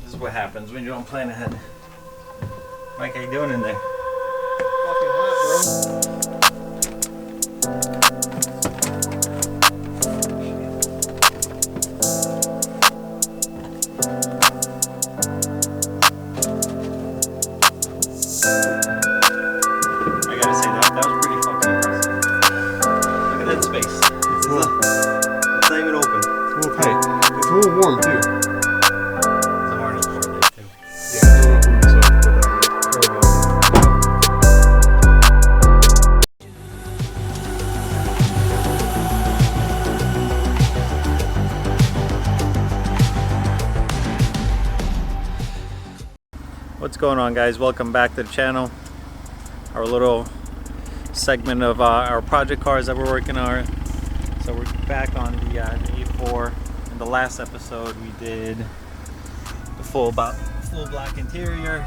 This is what happens when you don't plan ahead. Mike, how you doing in there? Fucking hot, bro. I gotta say that was pretty fucking impressive. Look at that space. It's not even open. It's a little tight. It's a little warm too. It's a harness for it too. Yeah, I don't know who this up, but very well. What's going on, guys? Welcome back to the channel. Our little segment of our project cars that we're working on. So we're back on the A4. In the last episode we did the full black interior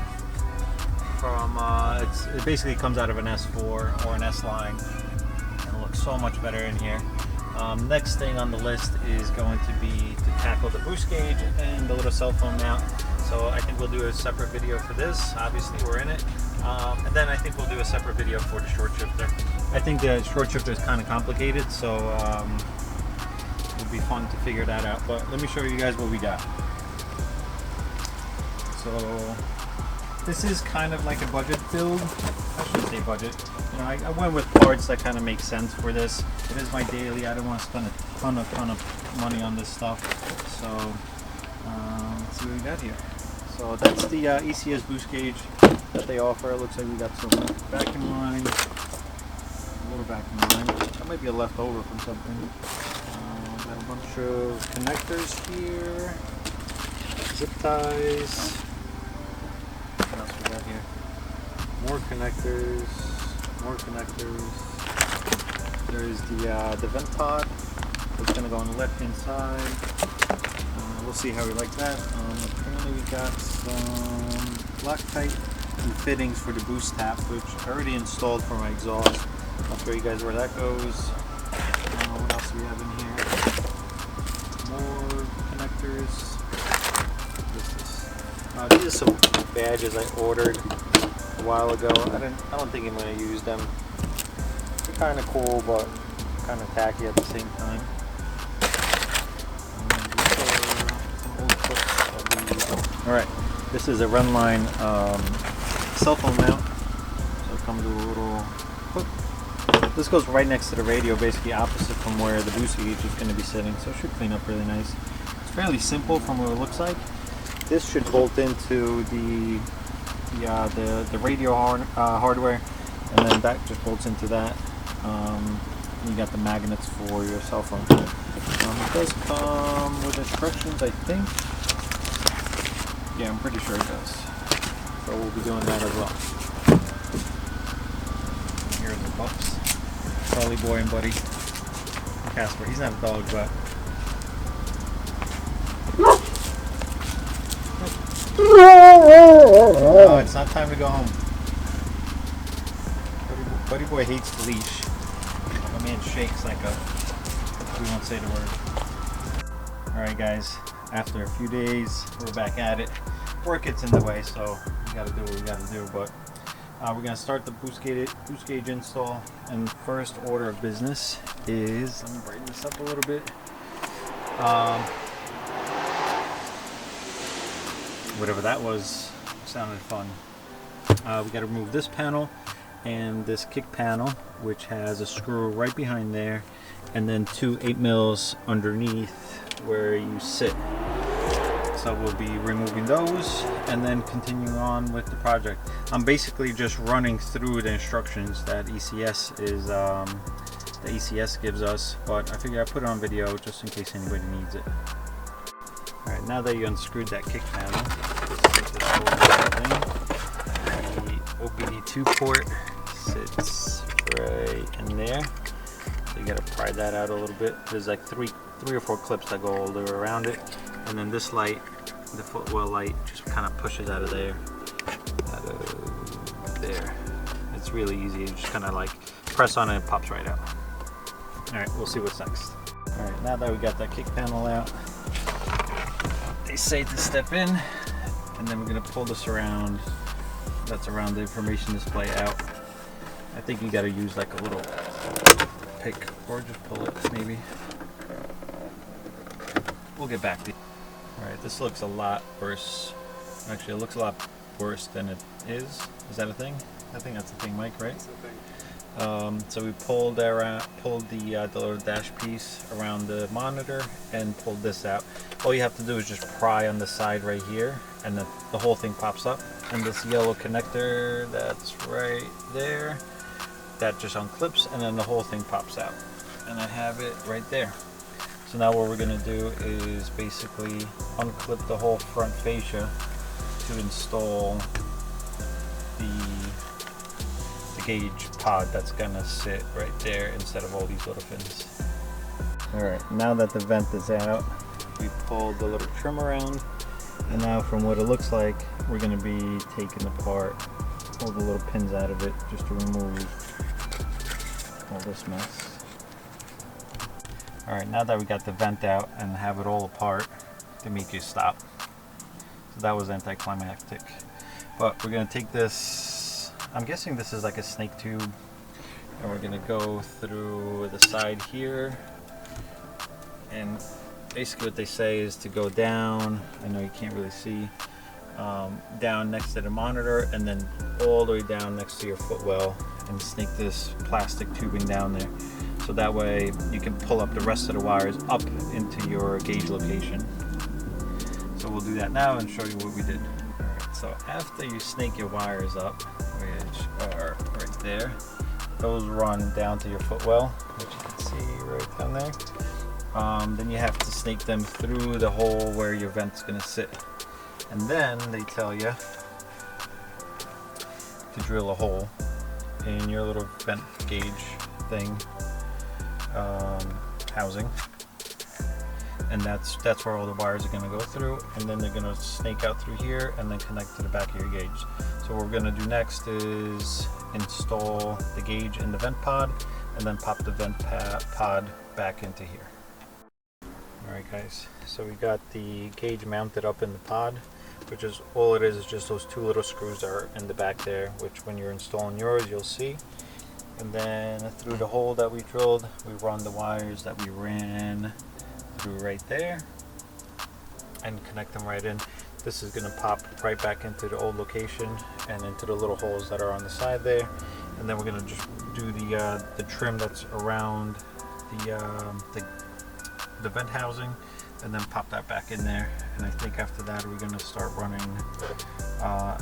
from it basically comes out of an S4 or an S line, and it looks so much better in here. Next thing on the list is going to be to tackle the boost gauge and the little cell phone mount. So I think we'll do a separate video for this. Obviously we're in it. And then I think we'll do a separate video for the short shifter. I think the short shifter is kind of complicated, so it'll be fun to figure that out. But let me show you guys what we got. So this is kind of like a budget build. I shouldn't say budget. You know, I went with parts that kind of make sense for this. It is my daily. I don't want to spend a ton of money on this stuff. So let's see what we got here. So that's the ECS Boost Gauge that they offer. It looks like we got some vacuum line, a little vacuum line. That might be a leftover from something. Got a bunch of connectors here, zip ties. What else we got here? More connectors, more connectors. There's the vent pod. It's going to go on the left hand side. We'll see how we like that. Apparently we got some Loctite and fittings for the Boost Tap, which I already installed for my exhaust. I'll show you guys where that goes. What else do we have in here? More connectors. These are some badges I ordered a while ago. I don't think I'm going to use them. They're kind of cool, but kind of tacky at the same time. Alright, this is a RennLine cell phone mount. So it comes with a little hook. This goes right next to the radio, basically opposite from where the boost gauge is going to be sitting. So it should clean up really nice. It's fairly simple from what it looks like. This should bolt into the radio hardware, and then that just bolts into that. You got the magnets for your cell phone. It does come with instructions, I think. Yeah, I'm pretty sure it does. So we'll be doing that as well. Here's the pups. Charlie Boy and Buddy. Casper. He's not a dog, but... Oh, it's not time to go home. Buddy Boy hates the leash. My man shakes like a... We won't say the word. Alright guys, after a few days, we're back at it. Work gets in the way, so we gotta do what we gotta do, but we're gonna start the boost gauge install, and first order of business is, let me brighten this up a little bit. Whatever that was, sounded fun. We gotta remove this panel and this kick panel, which has a screw right behind there, and then two 8mm underneath where you sit. So we'll be removing those and then continuing on with the project. I'm basically just running through the instructions that ECS gives us, but I figure I put it on video just in case anybody needs it. Alright, now that you unscrewed that kick panel, the OBD2 port sits right in there. So you gotta pry that out a little bit. There's like three or four clips that go all the way around it. And then this light, the footwell light, just kind of pushes out of there. There. It's really easy. You just kind of like press on it and it pops right out. Alright, we'll see what's next. Alright, now that we got that kick panel out, they say to step in and then we're going to pull this around. That's around the information display out. I think you got to use like a little pick or just pull it maybe. We'll get back to you. Alright, this looks a lot worse. Actually, it looks a lot worse than it is. Is that a thing? I think that's a thing, Mike, right? That's the thing. So we pulled the little dash piece around the monitor and pulled this out. All you have to do is just pry on the side right here, and then the whole thing pops up. And this yellow connector that's right there, that just unclips, and then the whole thing pops out. And I have it right there. So now what we're going to do is basically unclip the whole front fascia to install the gauge pod that's going to sit right there instead of all these little fins. Alright, now that the vent is out, we pulled the little trim around, and now from what it looks like, we're going to be taking apart all the little pins out of it just to remove all this mess. Alright, now that we got the vent out and have it all apart, they make you stop. So that was anticlimactic. But we're going to take this, I'm guessing this is like a snake tube, and we're going to go through the side here. And basically what they say is to go down, I know you can't really see, down next to the monitor, and then all the way down next to your footwell, and snake this plastic tubing down there. So that way you can pull up the rest of the wires up into your gauge location. So we'll do that now and show you what we did. Alright, so after you snake your wires up, which are right there, those run down to your footwell, which you can see right down there. Then you have to snake them through the hole where your vent's going to sit. And then they tell you to drill a hole in your little vent gauge thing, housing, and that's where all the wires are going to go through, and then they're going to snake out through here and then connect to the back of your gauge. So what we're going to do next is install the gauge in the vent pod and then pop the vent pod back into here. Alright guys, so we got the gauge mounted up in the pod, which is all it is just those two little screws that are in the back there, which when you're installing yours you'll see. And then through the hole that we drilled, we run the wires that we ran through right there and connect them right in. This is going to pop right back into the old location and into the little holes that are on the side there. And then we're going to just do the trim that's around the vent housing, and then pop that back in there. And I think after that we're going to start running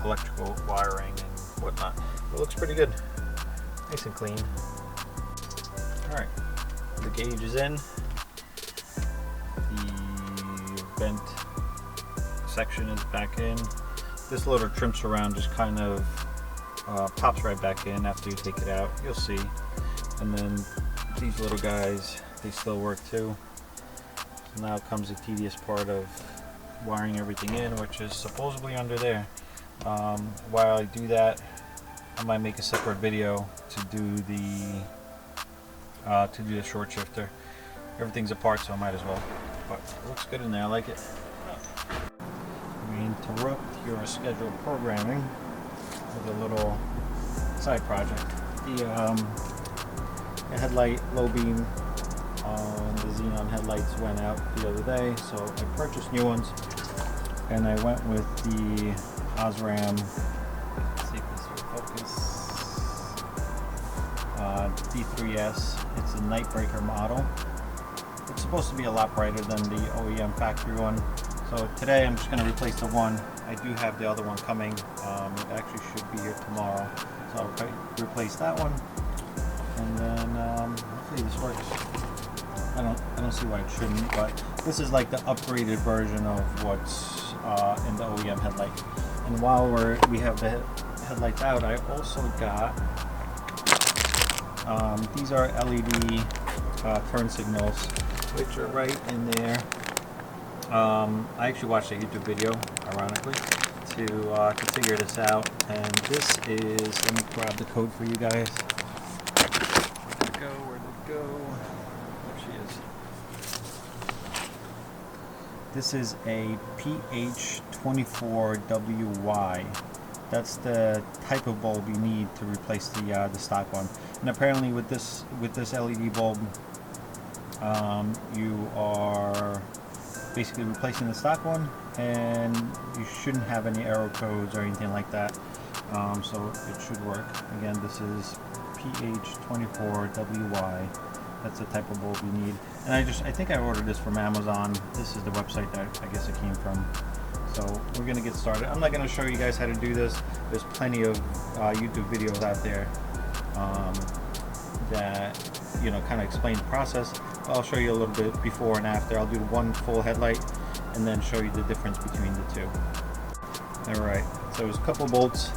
electrical wiring and whatnot. It looks pretty good. Nice and clean. Alright, the gauge is in. The vent section is back in. This little trim surround just kind of pops right back in after you take it out. You'll see. And then these little guys, they still work too. So now comes the tedious part of wiring everything in, which is supposedly under there. While I do that, I might make a separate video to do the short shifter. Everything's apart, so I might as well. But it looks good in there. I like it. We interrupt your scheduled programming with a little side project. The headlight low beam on the Xenon headlights went out the other day, so I purchased new ones, and I went with the Osram. Let's see if this will focus. D3S. It's a Nightbreaker model. It's supposed to be a lot brighter than the OEM factory one. So today I'm just going to replace the one. I do have the other one coming. It actually should be here tomorrow. So I'll replace that one, and then hopefully this works. I don't see why it shouldn't, but this is like the upgraded version of what's in the OEM headlight. And while we have the headlights out, I also got these are LED turn signals, which are right in there. I actually watched a YouTube video, ironically, to figure this out, and this is, let me grab the code for you guys. Where did it go? There she is. This is a PH24WY. That's the type of bulb you need to replace the stock one. And apparently with this LED bulb, you are basically replacing the stock one, and you shouldn't have any error codes or anything like that. So it should work. Again, this is PH24WY. That's the type of bulb you need. And I think I ordered this from Amazon. This is the website that I guess it came from. So we're gonna get started. I'm not gonna show you guys how to do this. There's plenty of YouTube videos out there that kind of explain the process. I'll show you a little bit before and after. I'll do one full headlight and then show you the difference between the two. Alright, so there's a couple bolts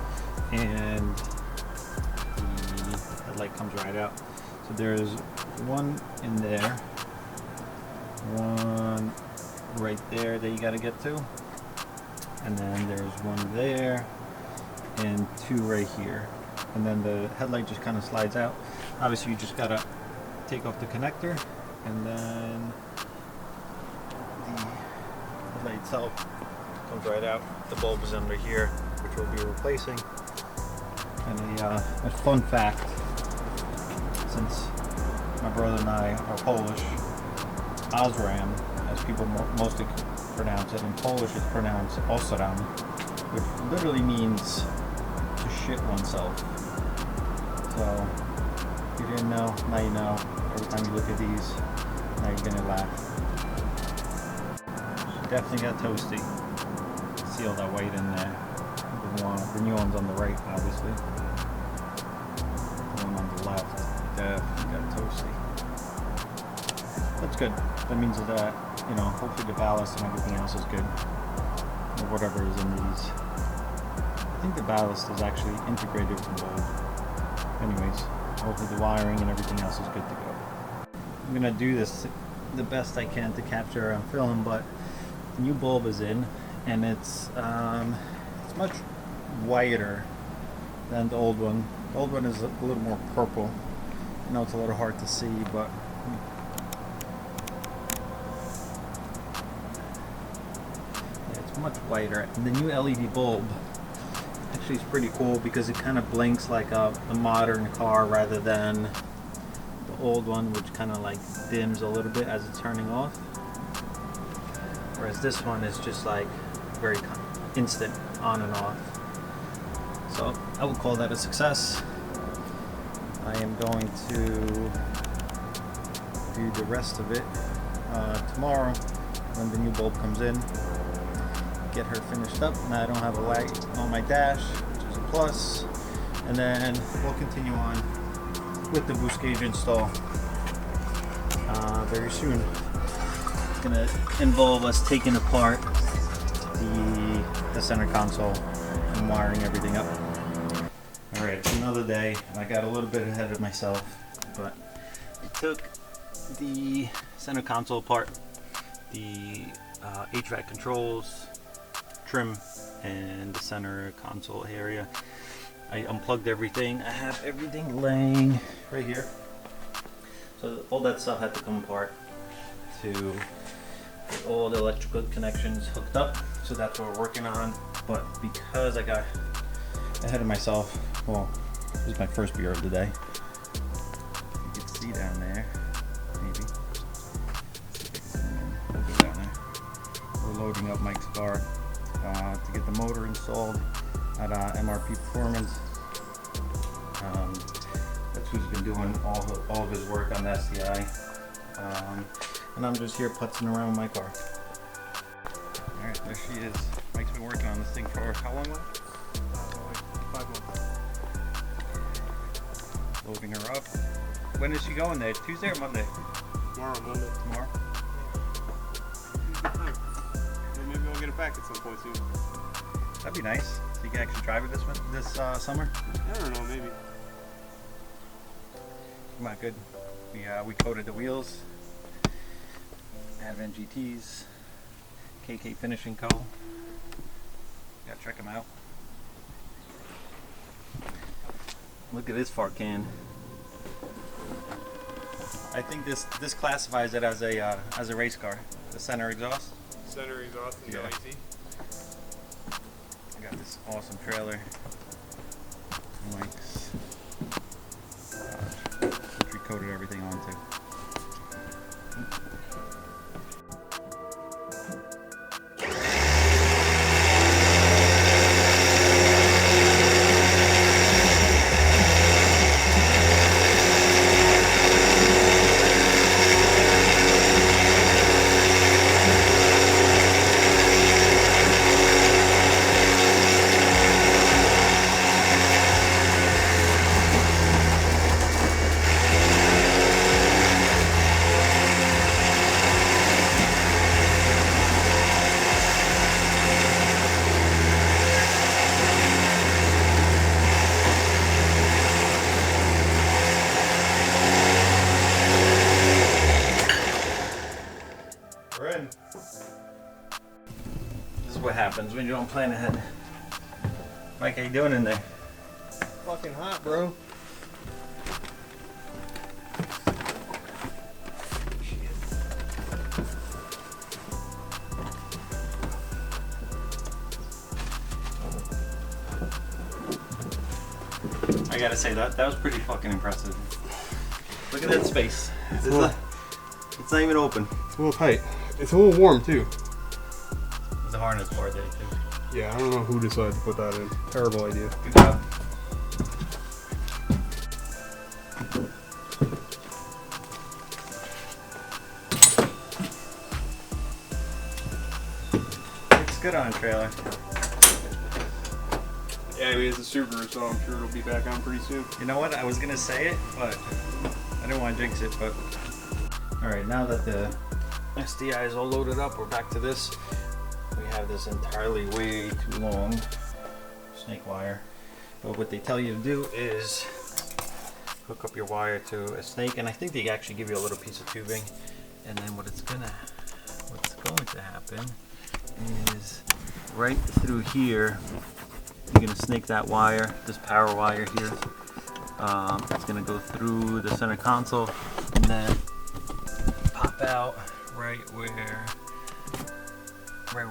and the headlight comes right out. So there's one in there, one right there that you got to get to, and then there's one there and two right here, and then the headlight just kind of slides out. Obviously you just got to take off the connector, and then the headlight itself comes right out. The bulb is under here, which we'll be replacing. And a fun fact, since my brother and I are Polish, Osram, as people mostly pronounce it, in Polish it's pronounced Osram, which literally means to shit oneself. So if you didn't know, now you know. Every time you look at these, now you're gonna laugh. She definitely got toasty. See all that white in there. The new one's on the right, obviously. The one on the left definitely got toasty. That's good. That means that, hopefully the ballast and everything else is good. Or whatever is in these. I think the ballast is actually integrated with the bulb. Anyways, hopefully the wiring and everything else is good to go. I'm gonna do this the best I can to capture on film, but the new bulb is in, and it's much whiter than the old one. The old one is a little more purple. I know it's a little hard to see, but yeah, it's much whiter. And the new LED bulb actually is pretty cool because it kind of blinks like a modern car rather than the old one, which kind of like dims a little bit as it's turning off. Whereas this one is just like very instant on and off. So I would call that a success. I am going to do the rest of it tomorrow when the new bulb comes in. Get her finished up. Now I don't have a light on my dash, which is a plus. And then we'll continue on with the boost gauge install very soon. It's gonna involve us taking apart the center console and wiring everything up. Alright, it's another day, and I got a little bit ahead of myself, but I took the center console apart, the HVAC controls, trim, and the center console area. I unplugged everything. I have everything laying right here. So all that stuff had to come apart to get all the electrical connections hooked up. So that's what we're working on. But because I got ahead of myself, well, this is my first beer of the day. You can see down there, maybe. We'll go down there. We're loading up Mike's car to get the motor installed at MRP Performance. That's who's been doing all of his work on the SCI. And I'm just here putzing around with my car. Alright, there she is. Mike's been working on this thing for how long now? Like 5 months. Loading her up. When is she going there? Tuesday or Monday? Tomorrow, Monday. Tomorrow? Maybe we'll get it back at some point soon. That'd be nice. So you can actually drive it this summer? I don't know, maybe. Come on, good. We coated the wheels. Advent GTs. KKFCo. Gotta check them out. Look at this fart can. I think this classifies it as a race car. The center exhaust. Center exhaust and no AC. awesome trailer. Mics. Which we coated everything onto. This is what happens when you don't plan ahead. Mike, how you doing in there? Fucking hot, bro. I gotta say that was pretty fucking impressive. Look at that space. It's not even open. It's a little tight. It's a little warm too. There's a harness bar there too. Yeah, I don't know who decided to put that in. Terrible idea. Good job. Looks good on a trailer. Yeah, I mean, it's a Subaru, so I'm sure it'll be back on pretty soon. You know what? I was gonna say it, but I didn't want to jinx it. But all right, now that the SDI is all loaded up, we're back to this. We have this entirely way too long snake wire. But what they tell you to do is hook up your wire to a snake, and I think they actually give you a little piece of tubing. And then what's going to happen is right through here. You're going to snake that wire, this power wire here. It's going to go through the center console and then pop out right where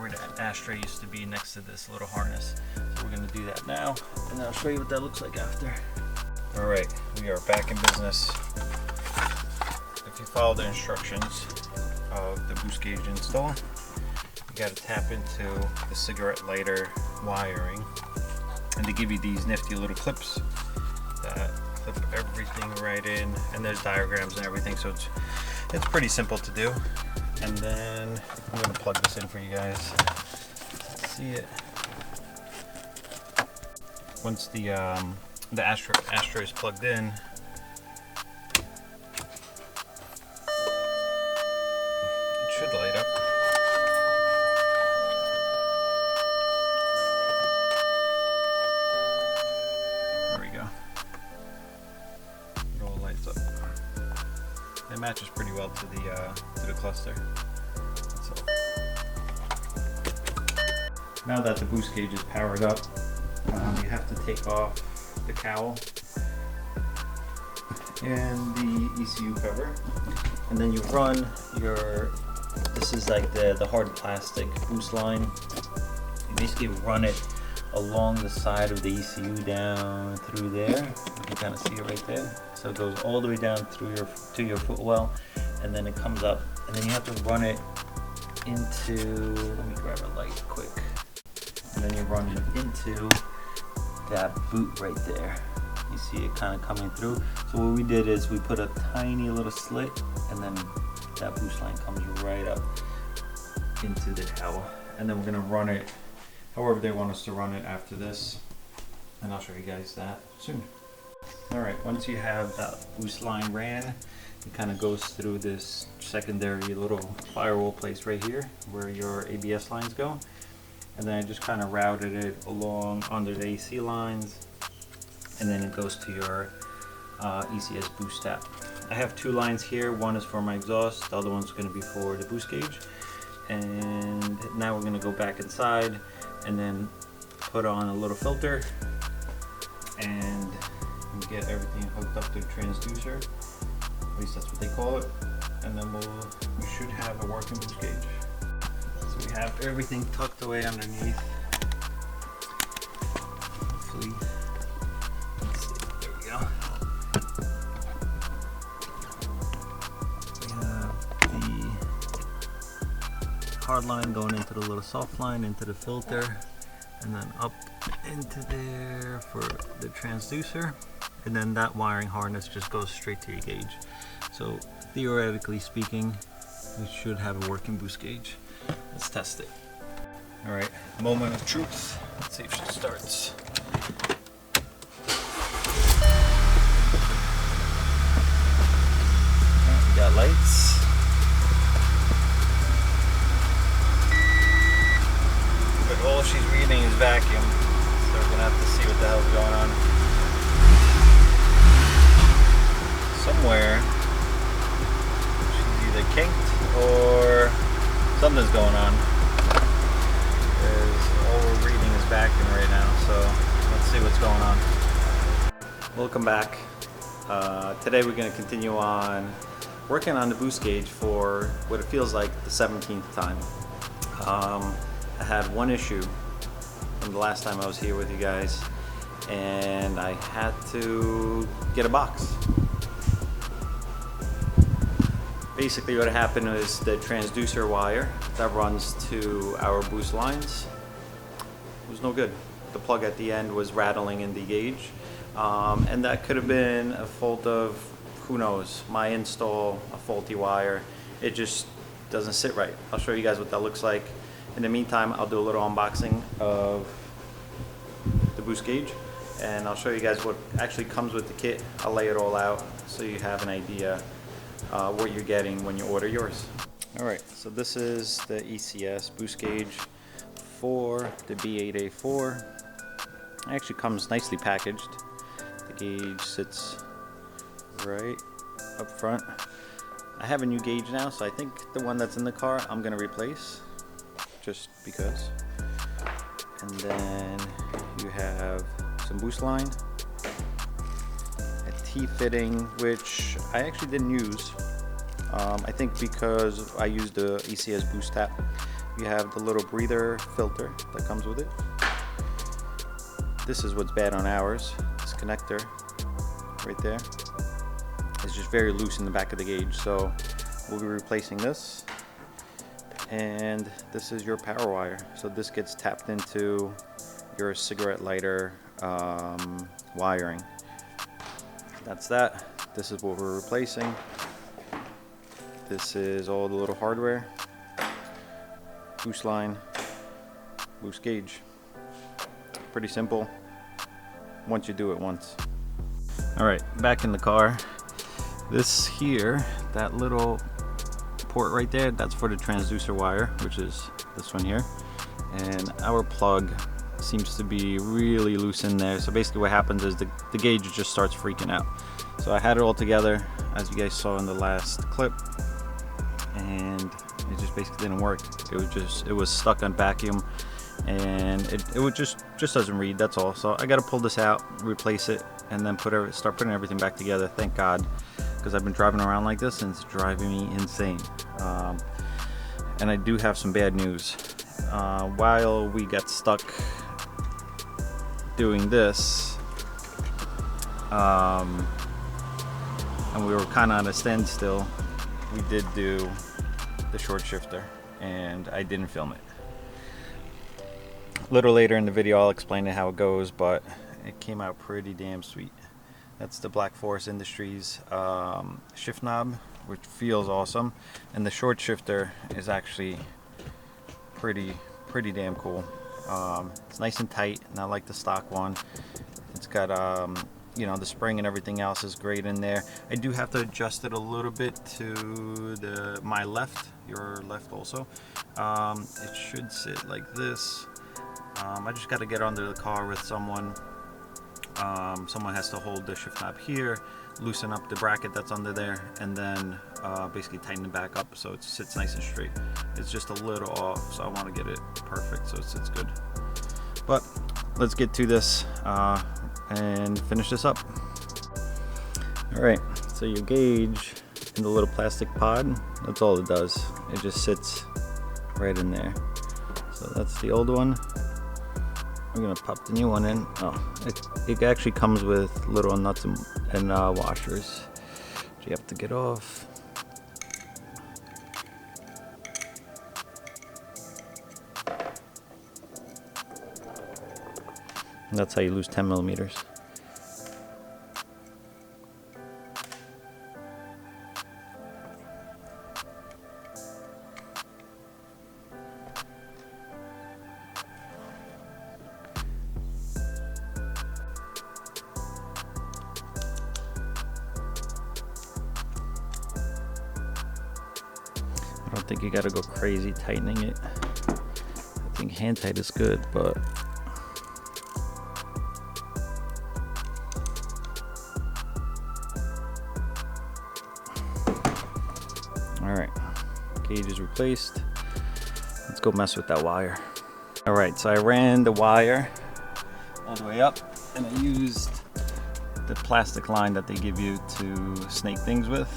the ashtray used to be next to this little harness. So we're going to do that now, and I'll show you what that looks like after. All right, we are back in business. If you follow the instructions of the boost gauge install, you got to tap into the cigarette lighter wiring. And they give you these nifty little clips that clip everything right in, and there's diagrams and everything, so it's pretty simple to do. And then I'm going to plug this in for you guys. Let's see it. Once the ashtray is plugged in, it should light up. It matches pretty well to the cluster. So, now that the boost gauge is powered up, you have to take off the cowl and the ECU cover, and then you run this is like the hard plastic boost line. You basically run it along the side of the ECU down through there. You can kind of see it right there. So it goes all the way down through to your footwell, and then it comes up, and then you have to run it into, let me grab a light quick, and then you run it into that boot right there. You see it kind of coming through. So what we did is we put a tiny little slit, and then that boost line comes right up into the cowl, and then we're going to run it however they want us to run it after this, and I'll show you guys that soon. Alright, once you have that boost line ran, it kind of goes through this secondary little firewall place right here where your ABS lines go, and then I just kind of routed it along under the AC lines, and then it goes to your ECS Boost Tap. I have two lines here. One is for my exhaust, the other one's going to be for the boost gauge. And now we're going to go back inside and then put on a little filter and get everything hooked up to the transducer. At least that's what they call it. And then we should have a working boost gauge. So we have everything tucked away underneath. hard line going into the little soft line, into the filter, and then up into there for the transducer. And then that wiring harness just goes straight to your gauge. So theoretically speaking, we should have a working boost gauge. Let's test it. All right, moment of truth. Let's see if she starts. We got lights. But all she's reading is vacuum, so we're gonna have to see what the hell's going on. Somewhere, she's either kinked or something's going on. Because all we're reading is vacuum right now, so let's see what's going on. Welcome back. Today we're going to continue on working on the boost gauge for what it feels like the 17th time. I had one issue from the last time I was here with you guys, and I had to get a box. Basically what happened was the transducer wire that runs to our boost lines was no good. The plug at the end was rattling in the gauge, and that could have been a fault of, who knows, my install, a faulty wire. It just doesn't sit right. I'll show you guys what that looks like. In the meantime, I'll do a little unboxing of the boost gauge, and I'll show you guys what actually comes with the kit. I'll lay it all out so you have an idea what you're getting when you order yours. Alright, so this is the ECS Boost Gauge for the B8A4. It actually comes nicely packaged. The gauge sits right up front. I have a new gauge now, so I think the one that's in the car I'm going to replace, just because. And then you have some boost line, a T-fitting, which I actually didn't use. I think because I used the ECS Boost Tap. You have the little breather filter that comes with it. This is what's bad on ours. This connector right there is just very loose in the back of the gauge, so we'll be replacing this. And this is your power wire, so this gets tapped into your cigarette lighter wiring. That's that. This is what we're replacing. This is all the little hardware, boost line, boost gauge. Pretty simple once you do it once. Alright, back in the car. This here, that little port right there, that's for the transducer wire, which is this one here. And our plug seems to be really loose in there. So basically what happens is the gauge just starts freaking out. So I had it all together, as you guys saw in the last clip, and it just basically didn't work. It was stuck on vacuum, and it would just doesn't read, that's all. So I got to pull this out, replace it, and then start putting everything back together. Thank God, because I've been driving around like this and it's driving me insane. And I do have some bad news. While we got stuck doing this, and we were kind of on a standstill, we did do the short shifter, and I didn't film it. A little later in the video I'll explain how it goes, but it came out pretty damn sweet. That's the Black Forest Industries shift knob, which feels awesome, and the short shifter is actually pretty damn cool. It's nice and tight, not like the stock one. It's got you know, the spring and everything else is great in there. I do have to adjust it a little bit to my left, your left also. It should sit like this. I just got to get under the car with someone. Someone has to hold the shift knob here, loosen up the bracket that's under there, and then basically tighten it back up so it sits nice and straight. It's just a little off, so I want to get it perfect so it sits good. But let's get to this and finish this up. Alright, so your gauge in the little plastic pod, that's all it does. It just sits right in there. So that's the old one. We're gonna pop the new one in. Oh, it actually comes with little nuts and washers. You have to get off. And that's how you lose 10 millimeters. I don't think you gotta go crazy tightening it. I think hand tight is good, but alright, gauge is replaced. Let's go mess with that wire. Alright, so I ran the wire all the way up and I used the plastic line that they give you to snake things with.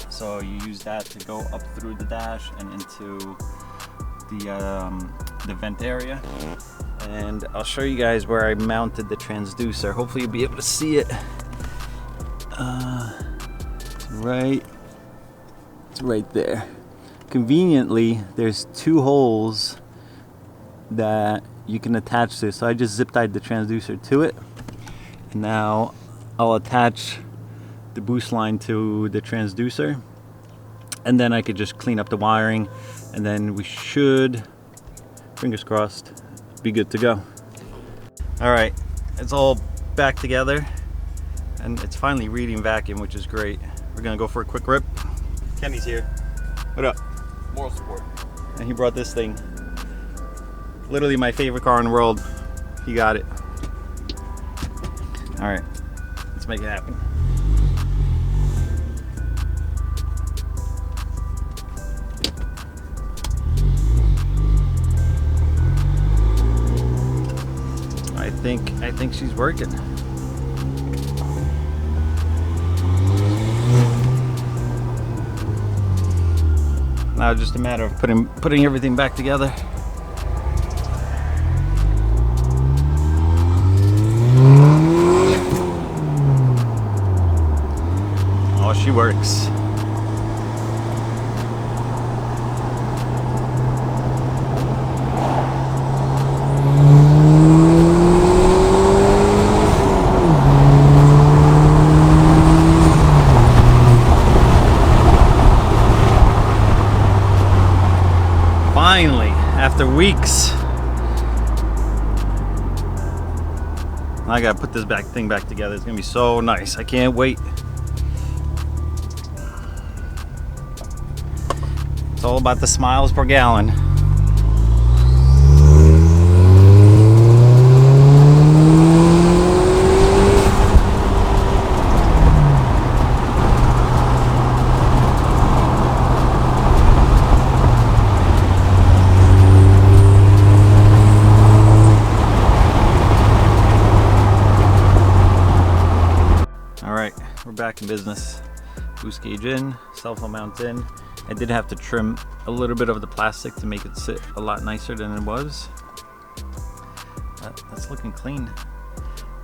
So you use that to go up through the dash and into the vent area. And I'll show you guys where I mounted the transducer. Hopefully you'll be able to see it. It's right there. Conveniently, there's 2 holes that you can attach to. So I just zip tied the transducer to it. And now I'll attach the boost line to the transducer, and then I could just clean up the wiring, and then we should, fingers crossed, be good to go. All right, it's all back together and it's finally reading vacuum, which is great. We're gonna go for a quick rip. Kenny's here. What up? Moral support. And he brought this thing. Literally my favorite car in the world. He got it. All right, let's make it happen. I think she's working. Now just a matter of putting everything back together. Oh, she works. Finally, after weeks. I gotta put this thing back together. It's gonna be so nice. I can't wait. It's all about the smiles per gallon. We're back in business. Boost gauge in, cell phone mount in. I did have to trim a little bit of the plastic to make it sit a lot nicer than it was. That's looking clean.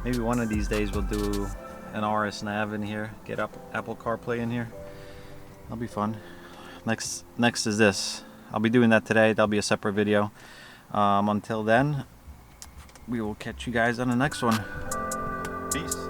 Maybe one of these days we'll do an RS nav in here, get up Apple CarPlay in here. That'll be fun. Next is this. I'll be doing that today. That'll be a separate video. Until then, we will catch you guys on the next one. Peace.